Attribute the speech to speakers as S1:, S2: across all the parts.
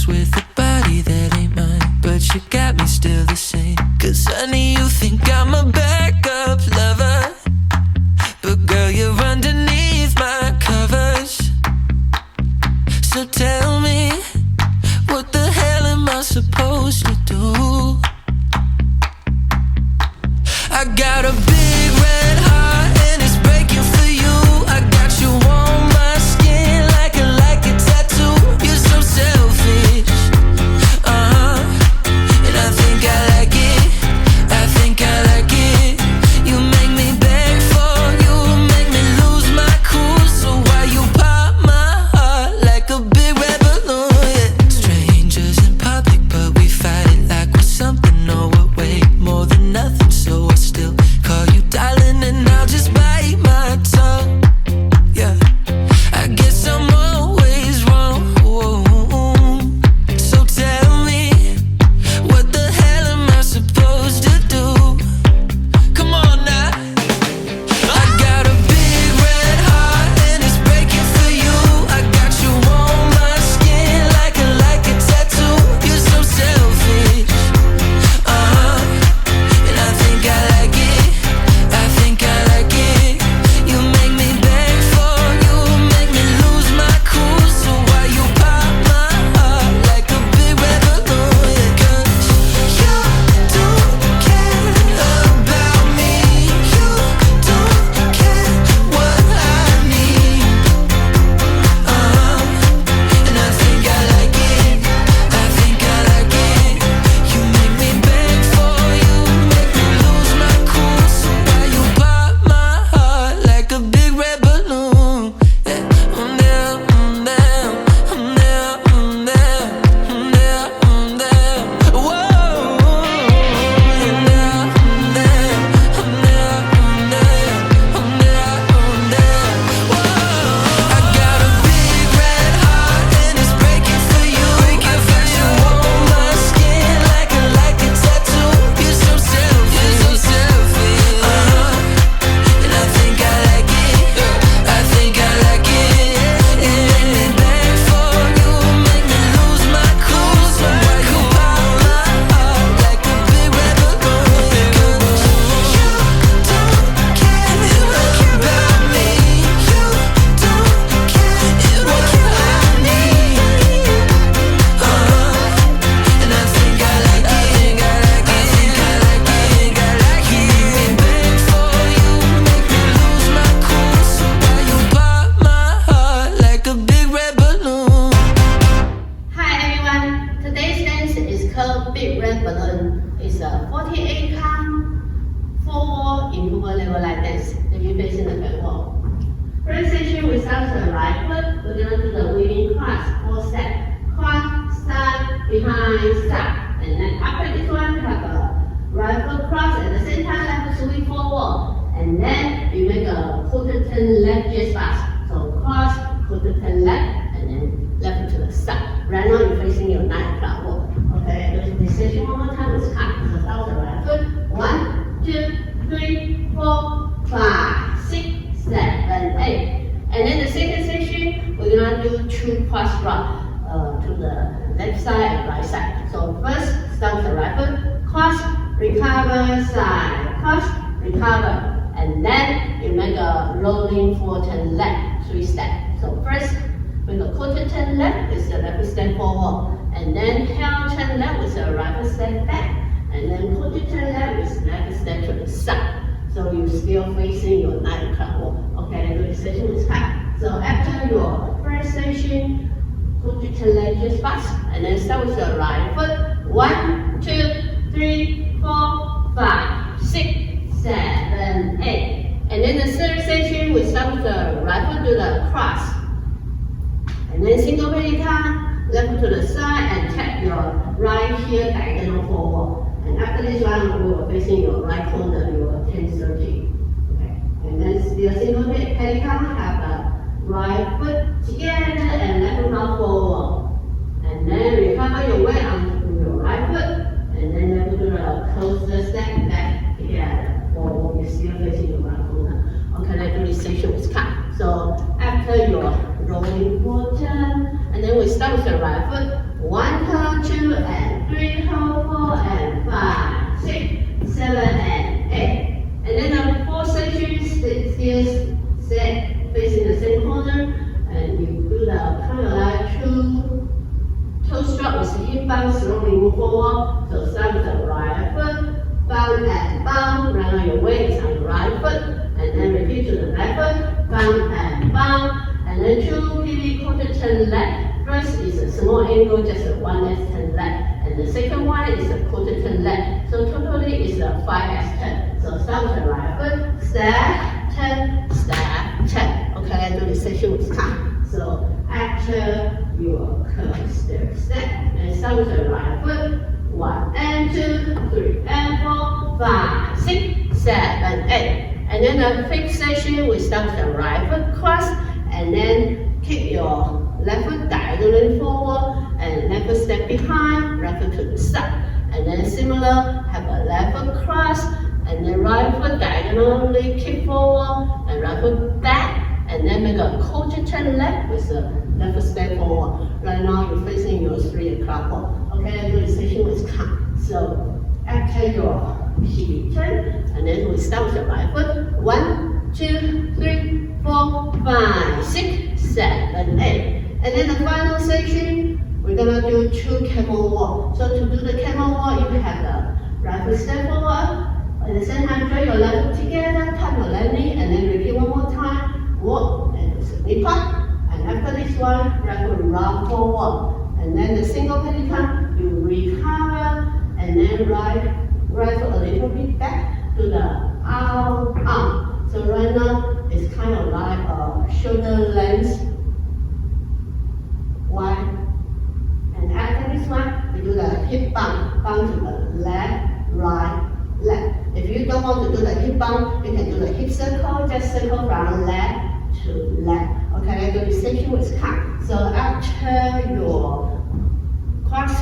S1: house with a body that ain't mine, but you got me still the same. Cause honey, you think I'm a backup lover, but girl, you're underneath my covers. So tell me, what the hell am I supposed to do? I got a big red heart and it's breaking for you. I got you on my skin like a tattoo. You're so selfish, and I think I like it. I think I like it. You make me beg for you, make me lose my cool. So why you pop my heart like a big red balloon? Yeah. Strangers in public, but we fight it like we're something. No, we're way more than nothing. So I still call you darling, and I'll just bite my tongue. Yeah, I guess I'm always wrong. So tell me, what the hell am I supposed to do? Come on now. I got a big red heart and it's breaking for you. I got you on my skin like a tattoo. You're so selfish, and I think I like it. I think I like it. You make me beg for you, make me lose my cool. So why you pop my heart like a big red balloon? Yeah, cause you don't care about me. You don't care what I need. And I think I like it. I think I like it. You make me beg for you, make me lose my cool. So why you pop my heart like a big red balloon? Yeah. There, there, there, there, there. Whoa. I got a big red heart and it's breaking for you. I got you on my skin like a tattoo. You're so selfish, and I think I like it. I think I like it. You make me beg for you, make me lose my cool. So why you pop my heart like a big red balloon? Cause you don't care about me. You don't care what I need. And I think I like it. I think I like it. I like it. You make me beg for you, make me lose my cool. So why you pop my heart like a big red balloon?
S2: Hi everyone, today's dance is called Big Red Balloon. It's a 48 count, 4-wall improver level line dance. If you're facing the back wall. First section we start with the right foot. We're gonna do the weaving cross, 4 step. Cross, start, behind, stop. And then after this one, we have a right foot cross at the same time, left foot sweep forward. And then we make a quarter turn left just fast. So cross, quarter turn left, and then left foot to the side. Right now you're facing your 9 o'clock walk. Okay, do this section one more time. Let's count. So start with the right foot. 1, 2, 3, 4, 5, 6, 7, 8. And then the second section, we're gonna do 2 cross rock to the left side and right side. So first, start with the right foot. Cross, recover, side. Cross, recover. And then you make a rolling 4 turn left, 3 steps. So first, with a quarter turn left is the left step forward, and then half turn left with a right step back, and then quarter turn left is left step to the side. So you're still facing your 9 o'clock walk. Okay, the session is high. So after your first session, quarter turn left just fast, and then start with the right foot. 1, 2, 3, 4, 5, 6, 7, 8. And then the third section, we start with the right foot to the cross. And then single pelican, left foot to the side and tap your right heel diagonal forward. And after this one, we will facing your right corner, your 10-30. Okay. And then still single pelican, have the right foot together and left foot out forward. And then recover your weight onto your right foot. And then left foot to the closer step back together. Forward, you're still facing your right corner. Okay, let's do this section with cut. So after your rolling 4 turn, and then we start with the right right foot. 1, hold, 2, and 3, hold, 4, and 5, 6, 7, and 8. And then the 4 sections, still set facing the same corner, and you do the kind of like 2 toe strut with the hip bounce, slowly move forward. So start with the right foot, bound and bound. Right now your weight is on the right foot, and then repeat to the left foot, bound and bound. And then 2 PV quarter turn left. First is a small angle, just a 1S turn left. And the second one is a quarter turn left. So totally is a 5S turn. So start with the right foot, step, turn, step, turn. Okay, let's do this section with time. So after your curve, step, and start with the right foot. 1 and 2, 3 and 4, 5, 6, 7, 8. And then the fifth section, we start with the right foot cross, and then kick your left foot diagonally forward, and left foot step behind, right foot to the side. And then similar, have a left foot cross, and then right foot diagonally kick forward, and right foot back, and then make a quarter turn left with the left foot step forward. Right now you're facing your 3 o'clock wall. Okay, let's do the section with count. So after your PV turn, and then we start with the right foot. 1, 2, 3, 4, 5, 6, 7, 8. And then the final section, we're gonna do 2 camel walk. So to do the camel walk, you have the right foot step forward. At the same time, draw your left foot together, tap your left knee, and then repeat one more time. Walk and slip up. And after this one, right foot round forward. And then the single pelican, you recover, and then right foot a little bit back to the arm. So right now, it's kind of like a shoulder length wide. And after this one, we do the hip bump to the left, right, left. If you don't want to do the hip bump, you can do the hip circle, just circle from left to left. Okay, let's do this section with count. So after your cross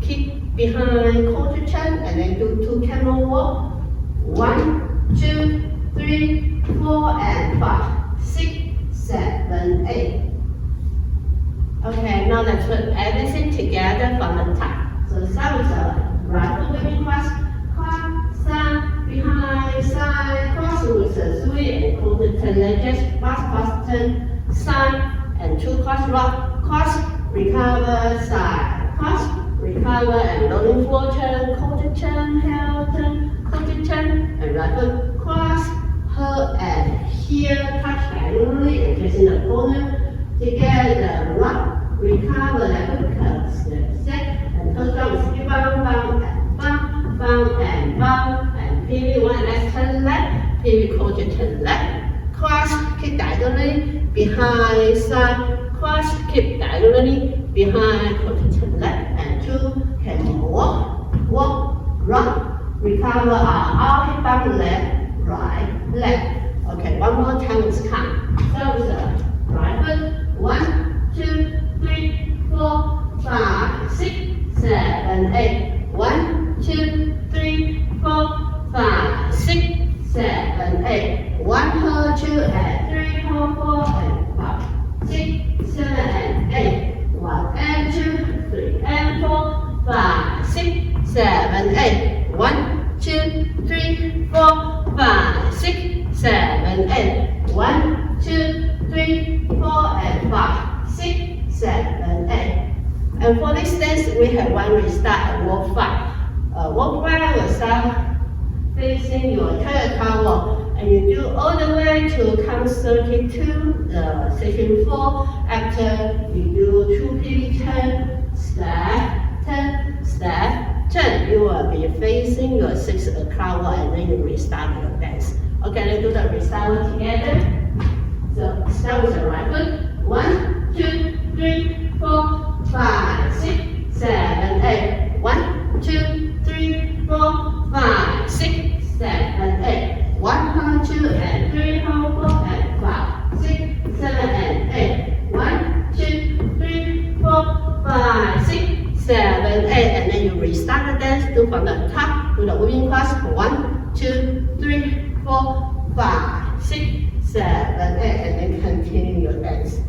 S2: kick behind quarter turn, and then do 2 camel walk. 1, 2, 3, 4, and 5, 6, 7, 8. Okay, now let's put everything together from the top. So start with the right foot waving cross, side, behind, side, cross with the 3 and quarter turn left, just cross turn, side, and 2 cross rock, cross, recover, side, cross, recover, and rolling forward turn, quarter turn, heel turn, quarter turn, and right foot cross, hold, and here touch diagonally and facing the corner. Together, rock, recover, left foot curve, step, and toe down with skip bound, and bound, and pivot 1 left turn left, pivot quarter turn left, cross, kick diagonally, behind, side, cross, kick diagonally, behind, quarter turn left, and 2 camel walk, rock, recover, all hip bound left, right, left. Okay, one more time with count. Start with the right foot. 1, 2, 3, 4, 5, 6, 7, 8. 1, 2, 3, 4, 5, 6, 7, 8. 1, hold, 2, and 3, hold, 4, and 5, 6, 7, and 8. 1 and 2, 3 and 4, 5, 6, 7, 8. 1, 2, 3, 4, 5, 6, 7, 8. 1, 2, 3, 4, and 5, 6, 7, 8. And for this dance, we have one restart and walk 5. Walk 5 will start facing your entire tower, and you do all the way to count 32, the section 4. After you do 2 PV turn, step, turn, step, turn. You will be facing your 6 o'clock wall, and then you restart your dance. Okay, let's do the restart together. So start with the right foot. 1, 2, 3, 4, 5, 6, 7, 8. 1, 2, 3, 4, 5, 6, 7, 8. 1, hold, 2, and 3, hold, 4, and 5, 6, 7, and 8. 1, 2, 3, 4, 5, 6, 7, 8. And then you restart the dance. Do from the top. Do the waving cross. 1, 2, 3, 4, 5, 6, 7, 8, and then continue your dance.